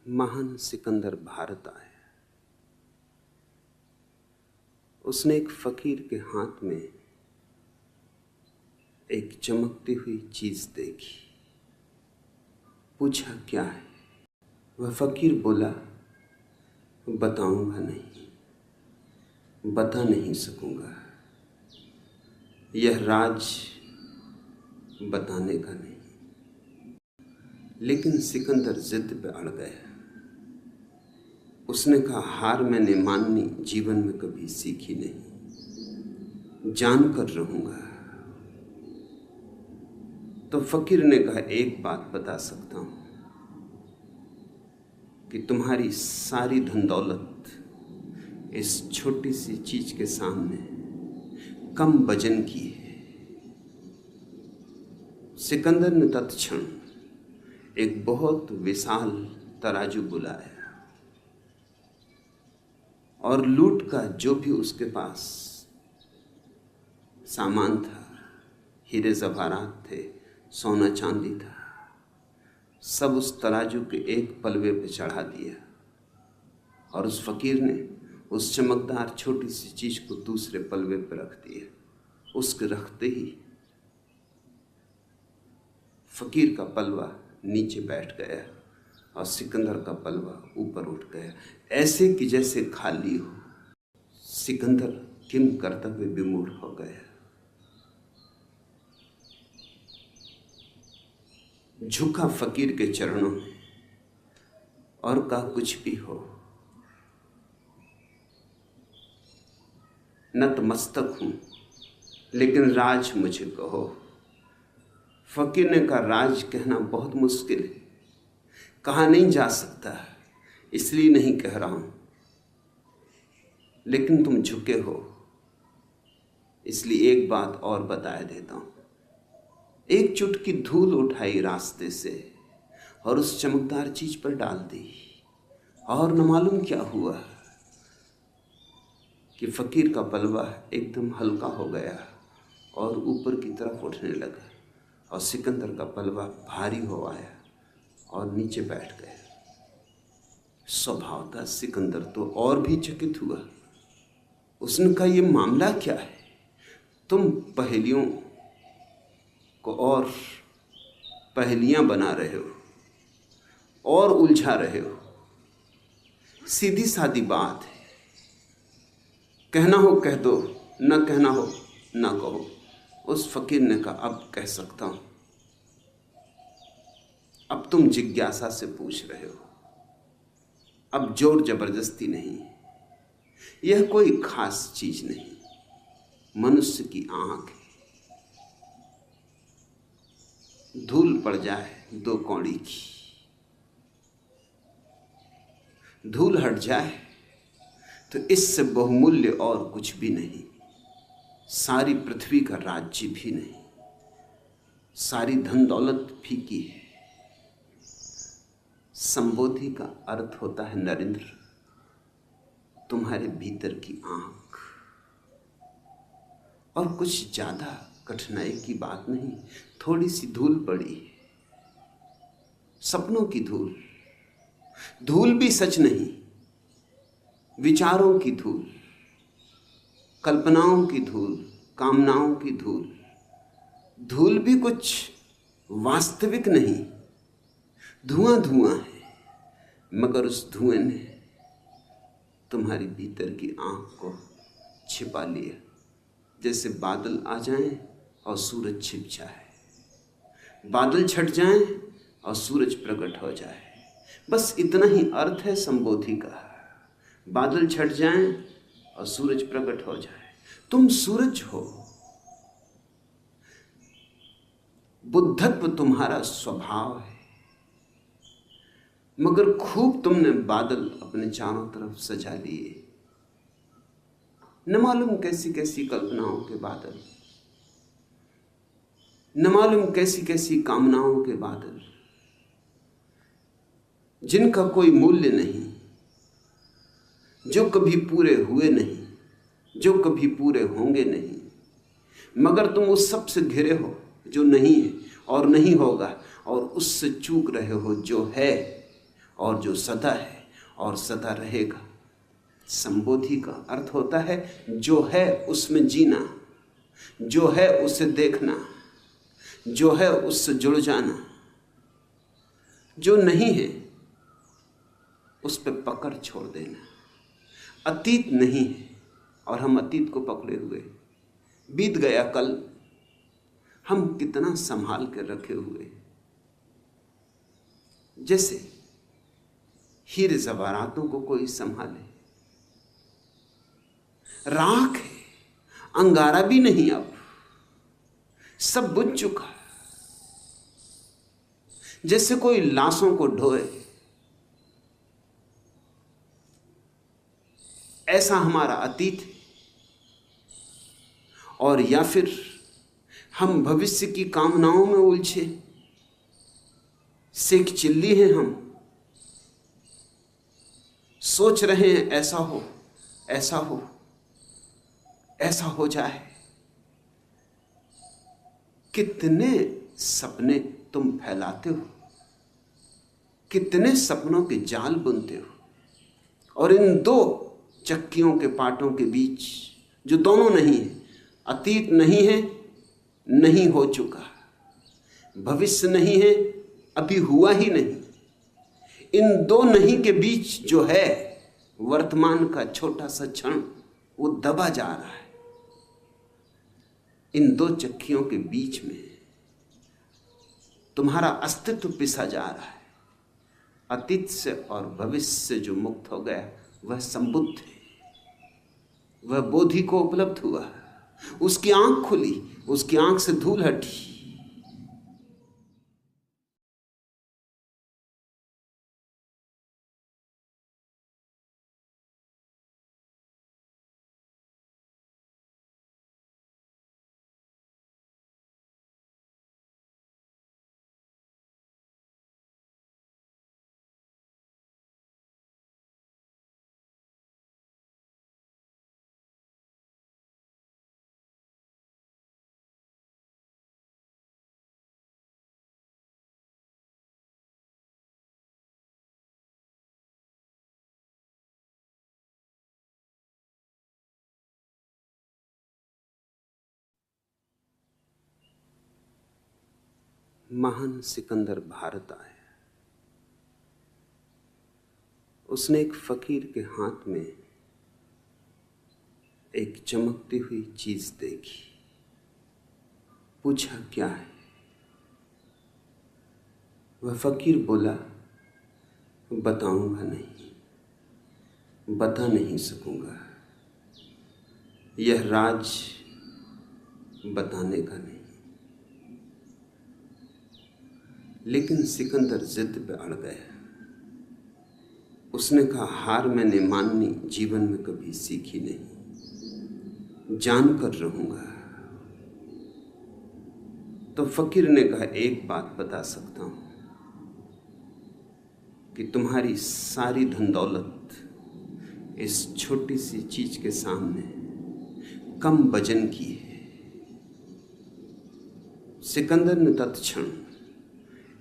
महान सिकंदर भारत आया। उसने एक फकीर के हाथ में एक चमकती हुई चीज देखी। पूछा, क्या है? वह फकीर बोला, बताऊंगा नहीं, बता नहीं सकूंगा। यह राज बताने का नहीं। लेकिन सिकंदर जिद पे अड़ गया। उसने कहा, हार मैंने माननी जीवन में कभी सीखी नहीं, जान कर रहूंगा। तो फकीर ने कहा, एक बात बता सकता हूं कि तुम्हारी सारी धन दौलत इस छोटी सी चीज के सामने कम वजन की है। सिकंदर ने तत्क्षण एक बहुत विशाल तराजू बुलाया और लूट का जो भी उसके पास सामान था, हीरे जवाहरात थे, सोना चांदी था, सब उस तराजू के एक पलवे पे चढ़ा दिया। और उस फकीर ने उस चमकदार छोटी सी चीज को दूसरे पलवे पे रख दिया। उसके रखते ही फकीर का पलवा नीचे बैठ गया और सिकंदर का पलवा ऊपर उठ गया, ऐसे कि जैसे खाली हो। सिकंदर किम कर्तव्य विमूढ़ हो गया। झुका फकीर के चरणों में और कहा, कुछ भी हो, नतमस्तक हूं, लेकिन राज मुझे कहो। फकीर ने कहा, राज कहना बहुत मुश्किल है, कहा नहीं जा सकता, इसलिए नहीं कह रहा हूं। लेकिन तुम झुके हो, इसलिए एक बात और बताए देता हूं। एक चुटकी धूल उठाई रास्ते से और उस चमकदार चीज पर डाल दी, और न मालूम क्या हुआ कि फकीर का पलवा एकदम हल्का हो गया और ऊपर की तरफ उठने लगा, और सिकंदर का पलवा भारी हो आया और नीचे बैठ गया। स्वभाव था सिकंदर तो और भी चकित हुआ। उसने कहा, यह मामला क्या है? तुम पहेलियों को और पहेलियां बना रहे हो और उलझा रहे हो। सीधी सादी बात है, कहना हो कह दो, न कहना हो न कहो। उस फकीर ने कहा, अब कह सकता हूं। अब तुम जिज्ञासा से पूछ रहे हो, अब जोर जबरदस्ती नहीं। यह कोई खास चीज नहीं, मनुष्य की आंख है। धूल पड़ जाए 2 कौड़ी की, धूल हट जाए तो इससे बहुमूल्य और कुछ भी नहीं। सारी पृथ्वी का राज्य भी नहीं, सारी धन दौलत फीकी है। संबोधि का अर्थ होता है नरेंद्र, तुम्हारे भीतर की आंख। और कुछ ज्यादा कठिनाई की बात नहीं, थोड़ी सी धूल पड़ी है, सपनों की धूल। धूल भी सच नहीं, विचारों की धूल, कल्पनाओं की धूल, कामनाओं की धूल। धूल भी कुछ वास्तविक नहीं, धुआं धुआं है। मगर उस धुएं ने तुम्हारी भीतर की आंख को छिपा लिया, जैसे बादल आ जाएं और सूरज छिप जाए, बादल छट जाएं और सूरज प्रकट हो जाए। बस इतना ही अर्थ है संबोधि का। बादल छट जाएं और सूरज प्रकट हो जाए। तुम सूरज हो, बुद्धत्व तुम्हारा स्वभाव है। मगर खूब तुमने बादल अपने चारों तरफ सजा लिए, न मालूम कैसी कैसी कल्पनाओं के बादल, न मालूम कैसी कैसी कामनाओं के बादल, जिनका कोई मूल्य नहीं, जो कभी पूरे हुए नहीं, जो कभी पूरे होंगे नहीं। मगर तुम उस सब से घिरे हो जो नहीं है और नहीं होगा, और उससे चूक रहे हो जो है, और जो सदा है और सदा रहेगा। संबोधि का अर्थ होता है जो है उसमें जीना, जो है उसे देखना, जो है उससे जुड़ जाना। जो नहीं है उस पर पकड़ छोड़ देना। अतीत नहीं है और हम अतीत को पकड़े हुए। बीत गया कल, हम कितना संभाल कर रखे हुए, जैसे हीरे जवाहरातों को कोई संभाले। राख है, अंगारा भी नहीं, अब सब बुझ चुका है। जैसे कोई लाशों को ढोए, ऐसा हमारा अतीत है। और या फिर हम भविष्य की कामनाओं में उलझे, सेक चिल्ली हैं हम, सोच रहे हैं ऐसा हो, ऐसा हो, ऐसा हो जाए। कितने सपने तुम फैलाते हो, कितने सपनों के जाल बुनते हो, और इन दो चक्कियों के पाटों के बीच जो दोनों नहीं है, अतीत नहीं है, नहीं हो चुका, भविष्य नहीं है, अभी हुआ ही नहीं, इन दो नहीं के बीच जो है वर्तमान का छोटा सा क्षण, वो दबा जा रहा है। इन दो चक्कियों के बीच में तुम्हारा अस्तित्व पिसा जा रहा है। अतीत से और भविष्य से जो मुक्त हो गया वह संबुद्ध है, वह बोधि को उपलब्ध हुआ, उसकी आंख खुली, उसकी आंख से धूल हटी। महान सिकंदर भारत आया। उसने एक फकीर के हाथ में एक चमकती हुई चीज देखी। पूछा क्या है? वह फकीर बोला, बताऊंगा नहीं, बता नहीं सकूंगा, यह राज बताने का नहीं। लेकिन सिकंदर जिद पे अड़ गया। उसने कहा, हार मैंने माननी जीवन में कभी सीखी नहीं, जानकर रहूंगा। तो फकीर ने कहा, एक बात बता सकता हूं कि तुम्हारी सारी धन दौलत इस छोटी सी चीज के सामने कम वजन की है। सिकंदर ने तत्क्षण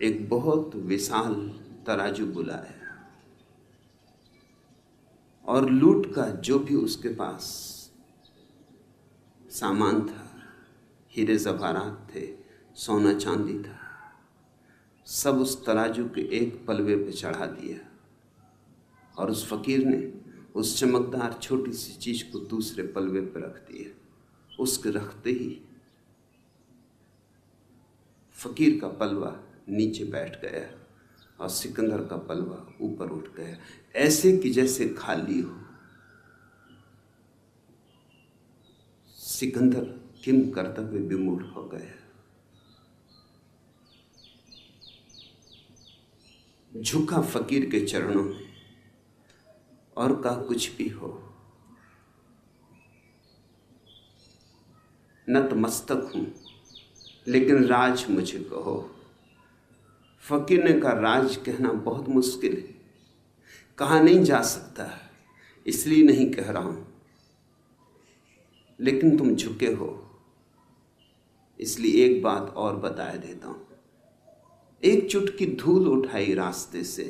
एक बहुत विशाल तराजू बुलाया और लूट का जो भी उसके पास सामान था, हीरे जवाहरात थे, सोना चांदी था, सब उस तराजू के एक पलवे पे चढ़ा दिया। और उस फकीर ने उस चमकदार छोटी सी चीज को दूसरे पलवे पे रख दिया। उसके रखते ही फकीर का पलवा नीचे बैठ गया और सिकंदर का पलवा ऊपर उठ गया, ऐसे कि जैसे खाली हो। सिकंदर किम कर्तव्य विमूढ़ हो गया। झुका फकीर के चरणों में और कहा, कुछ भी हो, नतमस्तक हूं, लेकिन राज मुझे कहो। फकीर ने कहा, राज कहना बहुत मुश्किल है, कहा नहीं जा सकता, इसलिए नहीं कह रहा हूं, लेकिन तुम झुके हो इसलिए एक बात और बता देता हूं। एक चुटकी धूल उठाई रास्ते से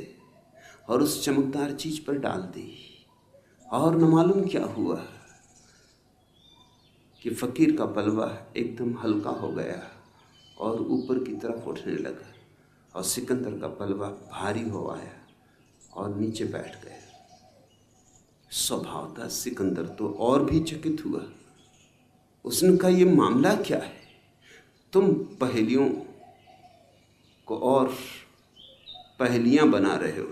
और उस चमकदार चीज पर डाल दी, और न मालूम क्या हुआ कि फकीर का पलवा एकदम हल्का हो गया और ऊपर की तरफ उठने लगा, और सिकंदर का पलवा भारी हो आया और नीचे बैठ गया। स्वभाव था सिकंदर तो और भी चकित हुआ। उसने कहा, ये मामला क्या है? तुम पहेलियों को और पहेलियां बना रहे हो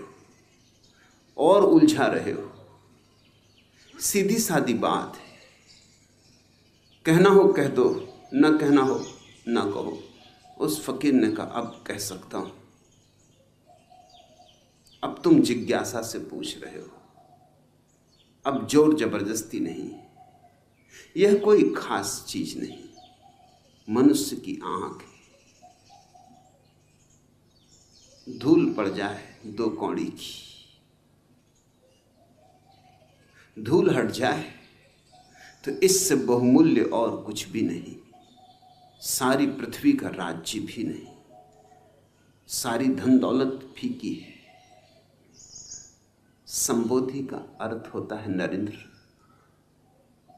और उलझा रहे हो। सीधी सादी बात है, कहना हो कह दो, न कहना हो न कहो। उस फकीर ने कहा, अब कह सकता हूं। अब तुम जिज्ञासा से पूछ रहे हो, अब जोर जबरदस्ती नहीं। यह कोई खास चीज नहीं, मनुष्य की आंख है। धूल पड़ जाए 2 कौड़ी की, धूल हट जाए तो इससे बहुमूल्य और कुछ भी नहीं। सारी पृथ्वी का राज्य भी नहीं, सारी धन दौलत फीकी है। संबोधि का अर्थ होता है नरेंद्र,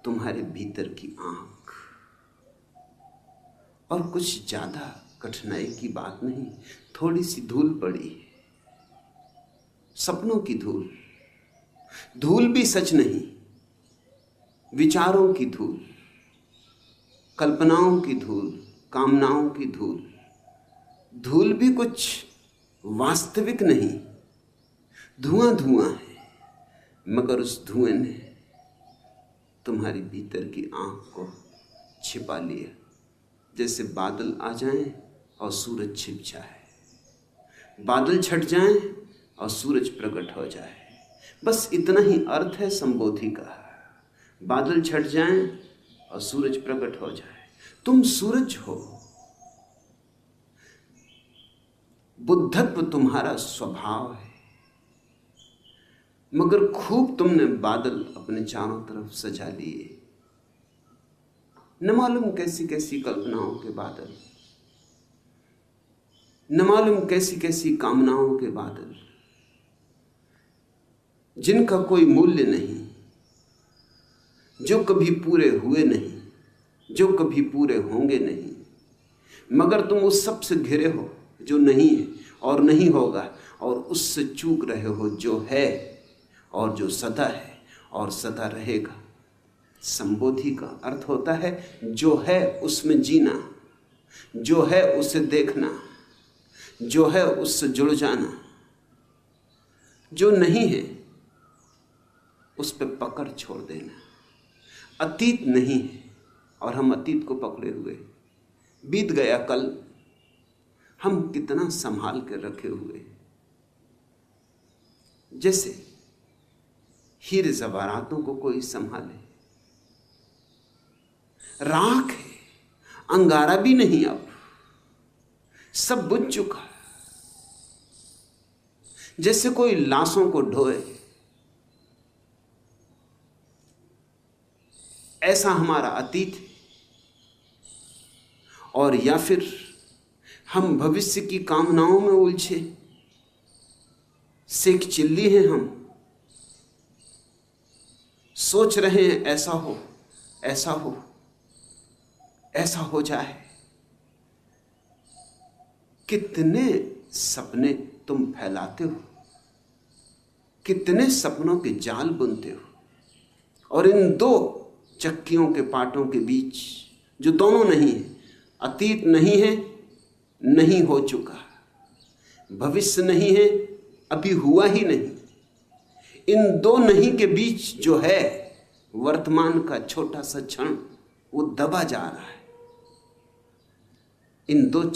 तुम्हारे भीतर की आंख। और कुछ ज्यादा कठिनाई की बात नहीं, थोड़ी सी धूल पड़ी है, सपनों की धूल। धूल भी सच नहीं, विचारों की धूल, कल्पनाओं की धूल, कामनाओं की धूल। धूल भी कुछ वास्तविक नहीं, धुआं धुआं है। मगर उस धुएं ने तुम्हारी भीतर की आंख को छिपा लिया, जैसे बादल आ जाएं और सूरज छिप जाए, बादल छट जाएं और सूरज प्रकट हो जाए। बस इतना ही अर्थ है संबोधि का। बादल छट जाएं और सूरज प्रकट हो जाए। तुम सूरज हो, बुद्धत्व तुम्हारा स्वभाव है। मगर खूब तुमने बादल अपने चारों तरफ सजा लिए, न मालूम कैसी कैसी कल्पनाओं के बादल, न मालूम कैसी कैसी कामनाओं के बादल, जिनका कोई मूल्य नहीं, जो कभी पूरे हुए नहीं, जो कभी पूरे होंगे नहीं। मगर तुम उस सब से घिरे हो जो नहीं है और नहीं होगा, और उससे चूक रहे हो जो है और जो सदा है और सदा रहेगा। संबोधि का अर्थ होता है जो है उसमें जीना, जो है उसे देखना, जो है उससे जुड़ जाना। जो नहीं है उस पर पकड़ छोड़ देना। अतीत नहीं है और हम अतीत को पकड़े हुए। बीत गया कल, हम कितना संभाल कर रखे हुए, जैसे हीरे जवाहरातों को कोई संभाले। राख है, अंगारा भी नहीं, अब सब बुझ चुका है। जैसे कोई लाशों को ढोए, ऐसा हमारा अतीत है। और या फिर हम भविष्य की कामनाओं में उलझे सेक चिल्ली हैं। हम सोच रहे हैं ऐसा हो, ऐसा हो, ऐसा हो जाए। कितने सपने तुम फैलाते हो, कितने सपनों के जाल बुनते हो, और इन 2 चक्कियों के पाटों के बीच जो दोनों नहीं है, अतीत नहीं है, नहीं हो चुका, भविष्य नहीं है, अभी हुआ ही नहीं, इन 2 नहीं के बीच जो है वर्तमान का छोटा सा क्षण, वो दबा जा रहा है। इन 2